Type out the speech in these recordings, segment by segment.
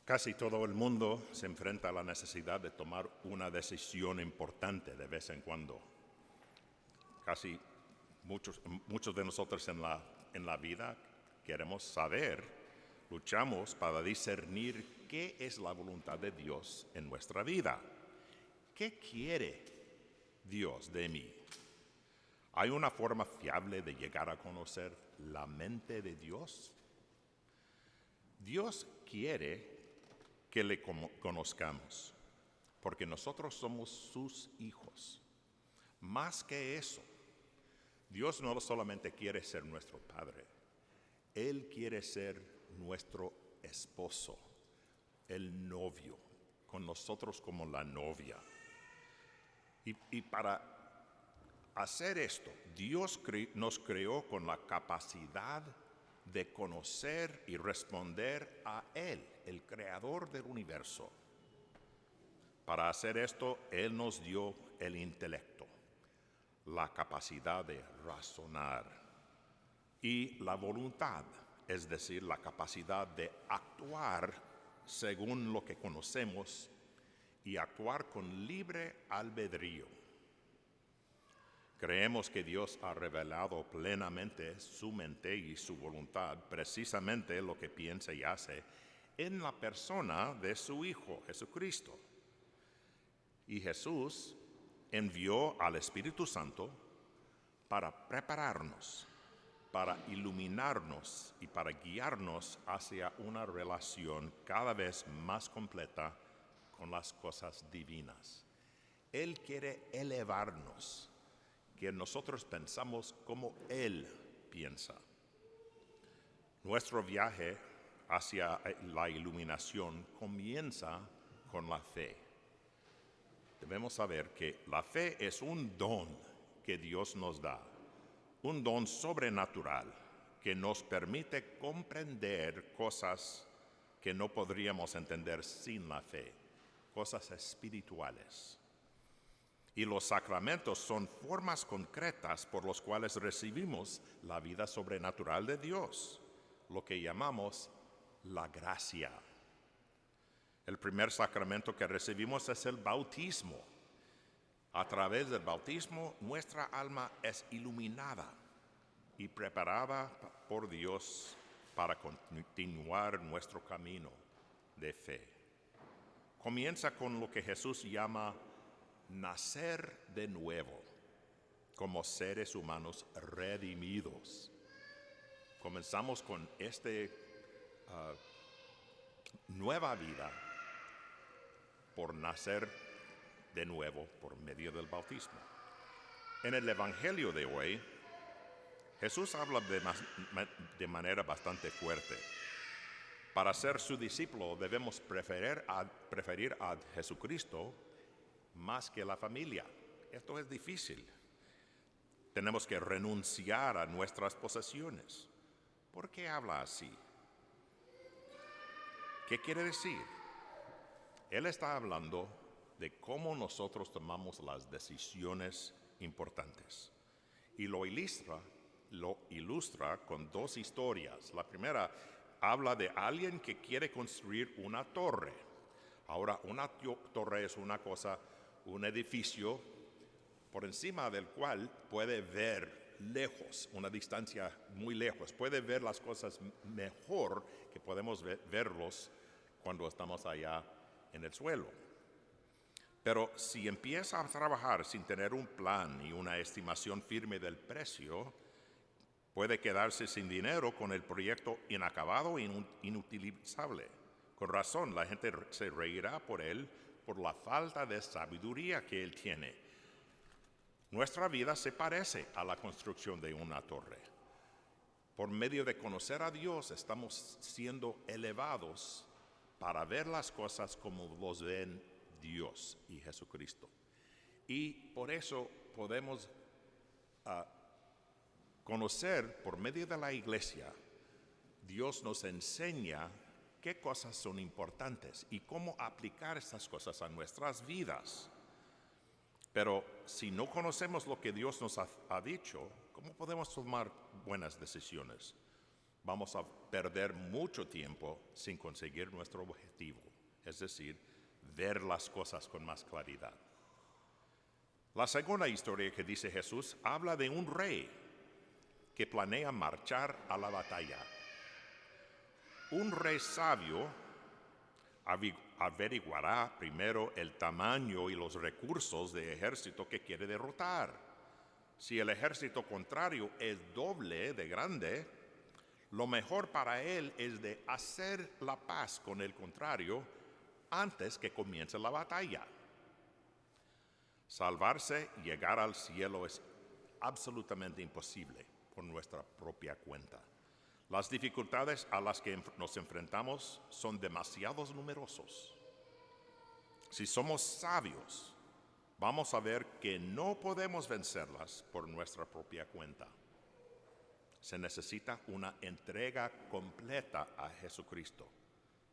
Casi todo el mundo se enfrenta a la necesidad de tomar una decisión importante de vez en cuando. Casi muchos de nosotros en la vida queremos saber, luchamos para discernir qué es la voluntad de Dios en nuestra vida. ¿Qué quiere Dios de mí? ¿Hay una forma fiable de llegar a conocer la mente de Dios? Dios quiere que le conozcamos, porque nosotros somos sus hijos. Más que eso, Dios no solamente quiere ser nuestro Padre, Él quiere ser nuestro esposo, el novio, con nosotros como la novia. Y para hacer esto, Dios nos creó con la capacidad de conocer y responder a Él, el creador del universo. Para hacer esto, Él nos dio el intelecto, la capacidad de razonar y la voluntad, es decir, la capacidad de actuar según lo que conocemos y actuar con libre albedrío. Creemos que Dios ha revelado plenamente su mente y su voluntad, precisamente lo que piensa y hace en la persona de su Hijo, Jesucristo. Y Jesús envió al Espíritu Santo para prepararnos, para iluminarnos y para guiarnos hacia una relación cada vez más completa con las cosas divinas. Él quiere elevarnos, que nosotros pensamos como Él piensa. Nuestro viaje hacia la iluminación comienza con la fe. Debemos saber que la fe es un don que Dios nos da, un don sobrenatural que nos permite comprender cosas que no podríamos entender sin la fe, cosas espirituales. Y los sacramentos son formas concretas por las cuales recibimos la vida sobrenatural de Dios, lo que llamamos la gracia. El primer sacramento que recibimos es el bautismo. A través del bautismo, nuestra alma es iluminada y preparada por Dios para continuar nuestro camino de fe. Comienza con lo que Jesús llama nacer de nuevo, como seres humanos redimidos. Comenzamos con esta nueva vida por nacer de nuevo por medio del bautismo. En el Evangelio de hoy, Jesús habla de manera bastante fuerte. Para ser su discípulo debemos preferir a Jesucristo más que la familia. Esto es difícil. Tenemos que renunciar a nuestras posesiones. ¿Por qué habla así? ¿Qué quiere decir? Él está hablando de cómo nosotros tomamos las decisiones importantes. Y lo ilustra con dos historias. La primera habla de alguien que quiere construir una torre. Ahora, una torre es una cosa, un edificio por encima del cual puede ver lejos, una distancia muy lejos. Puede ver las cosas mejor que podemos verlos cuando estamos allá en el suelo. Pero si empieza a trabajar sin tener un plan y una estimación firme del precio, puede quedarse sin dinero con el proyecto inacabado e inutilizable. Con razón, la gente se reirá por él por la falta de sabiduría que él tiene. Nuestra vida se parece a la construcción de una torre. Por medio de conocer a Dios, estamos siendo elevados para ver las cosas como los ven Dios y Jesucristo. Y por eso podemos conocer por medio de la iglesia, Dios nos enseña qué cosas son importantes y cómo aplicar estas cosas a nuestras vidas. Pero si no conocemos lo que Dios nos ha dicho, ¿cómo podemos tomar buenas decisiones? vamos a perder mucho tiempo sin conseguir nuestro objetivo, es decir, ver las cosas con más claridad. La segunda historia que dice Jesús habla de un rey que planea marchar a la batalla. Un rey sabio averiguará primero el tamaño y los recursos del ejército que quiere derrotar. Si el ejército contrario es doble de grande, lo mejor para él es de hacer la paz con el contrario antes que comience la batalla. Salvarse y llegar al cielo es absolutamente imposible por nuestra propia cuenta. Las dificultades a las que nos enfrentamos son demasiado numerosos. Si somos sabios, vamos a ver que no podemos vencerlas por nuestra propia cuenta. Se necesita una entrega completa a Jesucristo.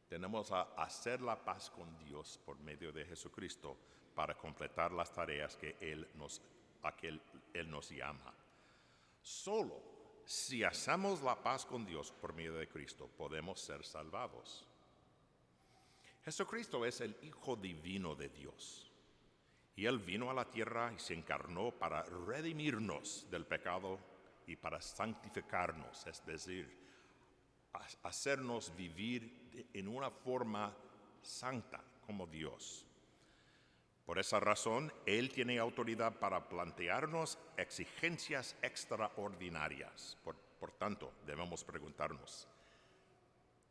Tenemos que hacer la paz con Dios por medio de Jesucristo para completar las tareas que Él nos llama. Solo si hacemos la paz con Dios por medio de Cristo, podemos ser salvados. Jesucristo es el Hijo divino de Dios. Y Él vino a la tierra y se encarnó para redimirnos del pecado y para santificarnos, es decir, hacernos vivir en una forma santa como Dios. Por esa razón, Él tiene autoridad para plantearnos exigencias extraordinarias. Por tanto, debemos preguntarnos,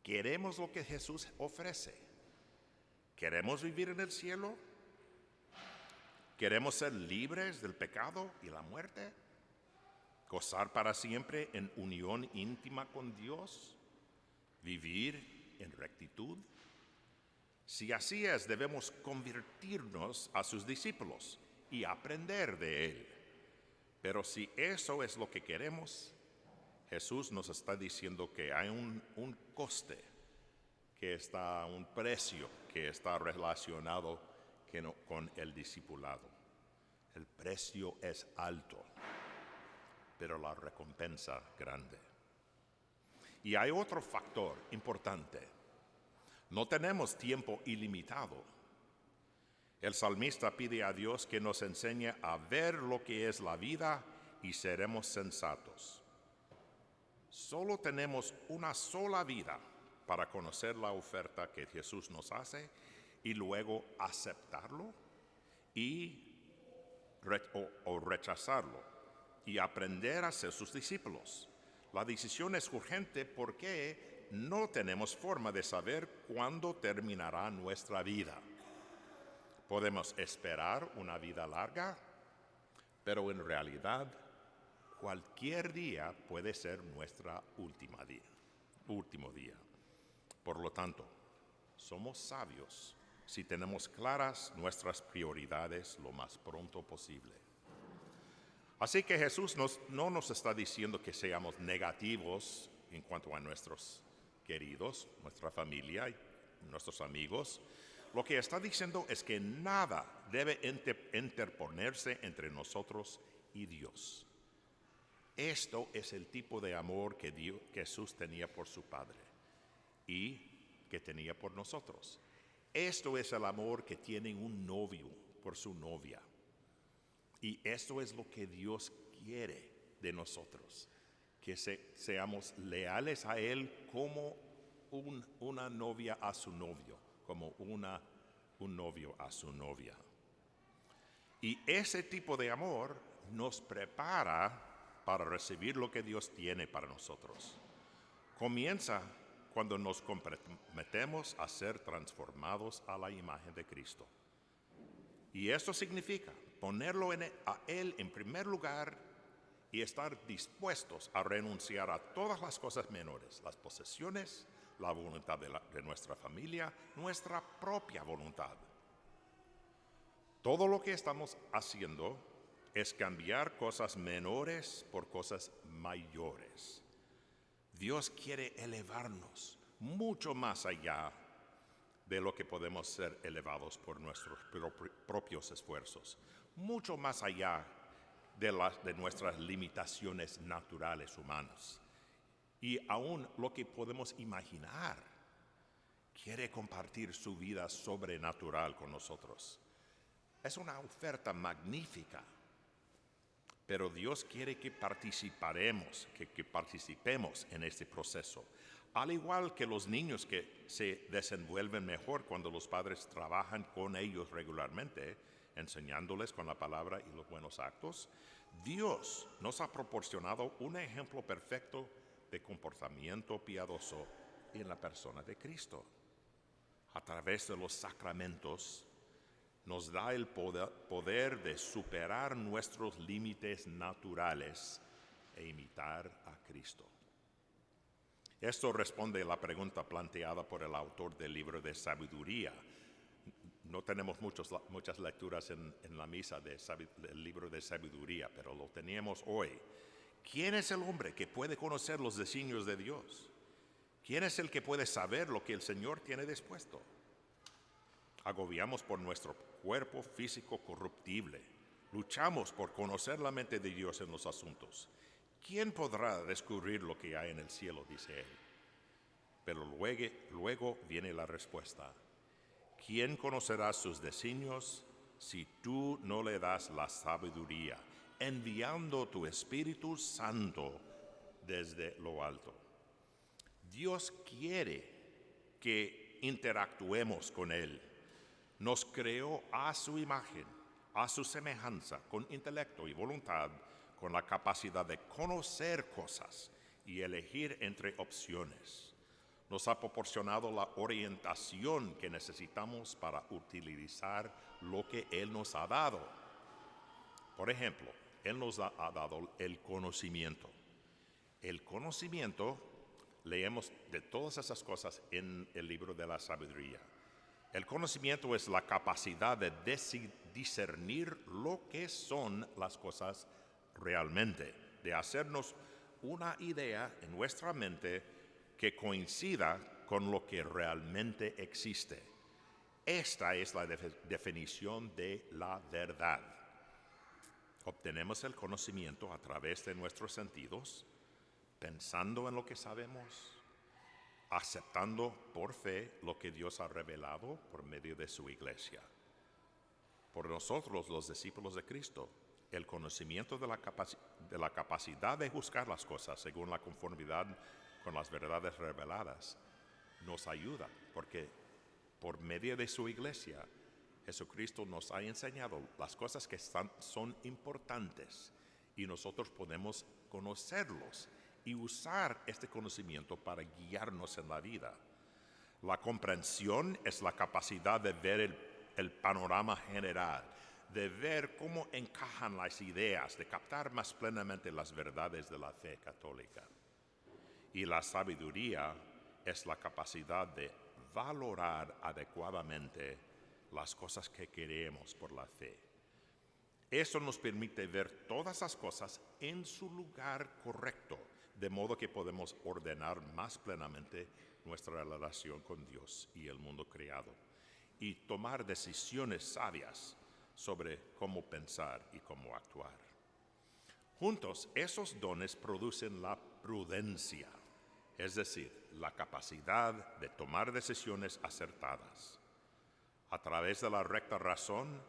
¿queremos lo que Jesús ofrece? ¿Queremos vivir en el cielo? ¿Queremos ser libres del pecado y la muerte? ¿Gozar para siempre en unión íntima con Dios? ¿Vivir en rectitud? Si así es, debemos convertirnos a sus discípulos y aprender de Él. Pero si eso es lo que queremos, Jesús nos está diciendo que hay un coste, un precio que está relacionado con el discipulado. El precio es alto, pero la recompensa grande. Y hay otro factor importante. No tenemos tiempo ilimitado. El salmista pide a Dios que nos enseñe a ver lo que es la vida y seremos sensatos. Solo tenemos una sola vida para conocer la oferta que Jesús nos hace y luego aceptarlo o rechazarlo y aprender a ser sus discípulos. La decisión es urgente porque no tenemos forma de saber cuándo terminará nuestra vida. Podemos esperar una vida larga, pero en realidad cualquier día puede ser nuestro último día. Por lo tanto, somos sabios si tenemos claras nuestras prioridades lo más pronto posible. Así que Jesús no nos está diciendo que seamos negativos en cuanto a nuestros queridos, nuestra familia y nuestros amigos. Lo que está diciendo es que nada debe interponerse entre nosotros y Dios. Esto es el tipo de amor que Jesús tenía por su Padre y que tenía por nosotros. Esto es el amor que tiene un novio por su novia. Y esto es lo que Dios quiere de nosotros. Que seamos leales a Él como una novia a su novio, como un novio a su novia. Y ese tipo de amor nos prepara para recibir lo que Dios tiene para nosotros. Comienza cuando nos comprometemos a ser transformados a la imagen de Cristo. Y esto significa ponerlo a Él en primer lugar y estar dispuestos a renunciar a todas las cosas menores, las posesiones, la voluntad de nuestra familia, nuestra propia voluntad. Todo lo que estamos haciendo es cambiar cosas menores por cosas mayores. Dios quiere elevarnos mucho más allá de lo que podemos ser elevados por nuestros propios esfuerzos, mucho más allá de nuestras limitaciones naturales humanas. y aún lo que podemos imaginar. Quiere compartir su vida sobrenatural con nosotros. Es una oferta magnífica, pero Dios quiere que participemos en este proceso. Al igual que los niños que se desenvuelven mejor cuando los padres trabajan con ellos regularmente, enseñándoles con la palabra y los buenos actos, Dios nos ha proporcionado un ejemplo perfecto de comportamiento piadoso en la persona de Cristo. A través de los sacramentos, nos da el poder de superar nuestros límites naturales e imitar a Cristo. Esto responde a la pregunta planteada por el autor del libro de sabiduría. No tenemos muchas lecturas en la misa del libro de sabiduría, pero lo teníamos hoy. ¿Quién es el hombre que puede conocer los designios de Dios? ¿Quién es el que puede saber lo que el Señor tiene dispuesto? Agobiamos por nuestro cuerpo físico corruptible. Luchamos por conocer la mente de Dios en los asuntos. ¿Quién podrá descubrir lo que hay en el cielo?, dice él. Pero luego viene la respuesta. ¿Quién conocerá sus designios si tú no le das la sabiduría, enviando tu Espíritu Santo desde lo alto? Dios quiere que interactuemos con Él. Nos creó a su imagen, a su semejanza, con intelecto y voluntad, con la capacidad de conocer cosas y elegir entre opciones. Nos ha proporcionado la orientación que necesitamos para utilizar lo que Él nos ha dado. Por ejemplo, Él nos ha dado el conocimiento. El conocimiento, leemos de todas esas cosas en el libro de la sabiduría. El conocimiento es la capacidad de discernir lo que son las cosas realmente, de hacernos una idea en nuestra mente que coincida con lo que realmente existe. Esta es la definición de la verdad. Obtenemos el conocimiento a través de nuestros sentidos, pensando en lo que sabemos, aceptando por fe lo que Dios ha revelado por medio de su iglesia. Por nosotros, los discípulos de Cristo, el conocimiento de la capacidad de juzgar las cosas según la conformidad con las verdades reveladas nos ayuda, porque por medio de su iglesia, Jesucristo nos ha enseñado las cosas que son importantes y nosotros podemos conocerlos y usar este conocimiento para guiarnos en la vida. La comprensión es la capacidad de ver el panorama general, de ver cómo encajan las ideas, de captar más plenamente las verdades de la fe católica. Y la sabiduría es la capacidad de valorar adecuadamente las cosas que queremos por la fe. Eso nos permite ver todas las cosas en su lugar correcto, de modo que podemos ordenar más plenamente nuestra relación con Dios y el mundo creado, y tomar decisiones sabias sobre cómo pensar y cómo actuar. Juntos, esos dones producen la prudencia, es decir, la capacidad de tomar decisiones acertadas. A través de la recta razón,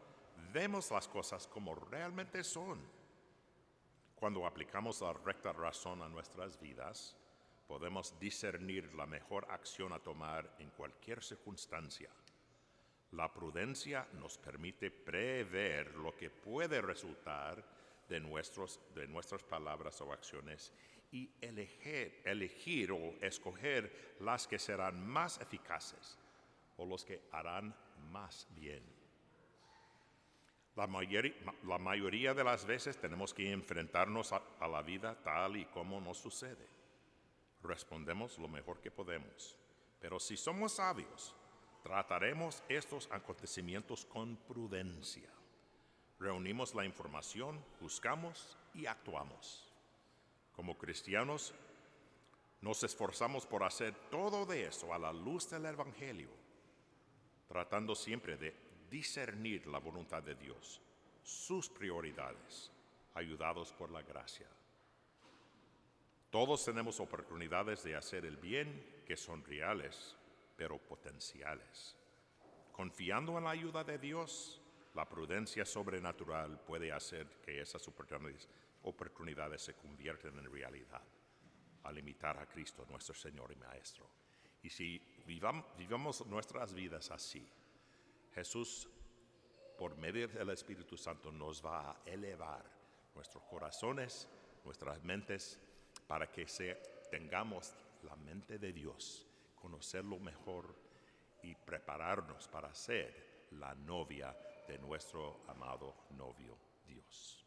vemos las cosas como realmente son. Cuando aplicamos la recta razón a nuestras vidas, podemos discernir la mejor acción a tomar en cualquier circunstancia. La prudencia nos permite prever lo que puede resultar de nuestras palabras o acciones y elegir o escoger las que serán más eficaces o los que harán más bien. La mayoría de las veces tenemos que enfrentarnos a la vida tal y como nos sucede. Respondemos lo mejor que podemos, pero si somos sabios, trataremos estos acontecimientos con prudencia. Reunimos la información, buscamos y actuamos. Como cristianos, nos esforzamos por hacer todo de eso a la luz del Evangelio, tratando siempre de discernir la voluntad de Dios, sus prioridades, ayudados por la gracia. Todos tenemos oportunidades de hacer el bien que son reales, pero potenciales. Confiando en la ayuda de Dios, la prudencia sobrenatural puede hacer que esas oportunidades se conviertan en realidad, al imitar a Cristo, nuestro Señor y Maestro. Y si vivamos nuestras vidas así, Jesús, por medio del Espíritu Santo, nos va a elevar nuestros corazones, nuestras mentes, para que tengamos la mente de Dios, conocerlo mejor y prepararnos para ser la novia de nuestro amado novio Dios.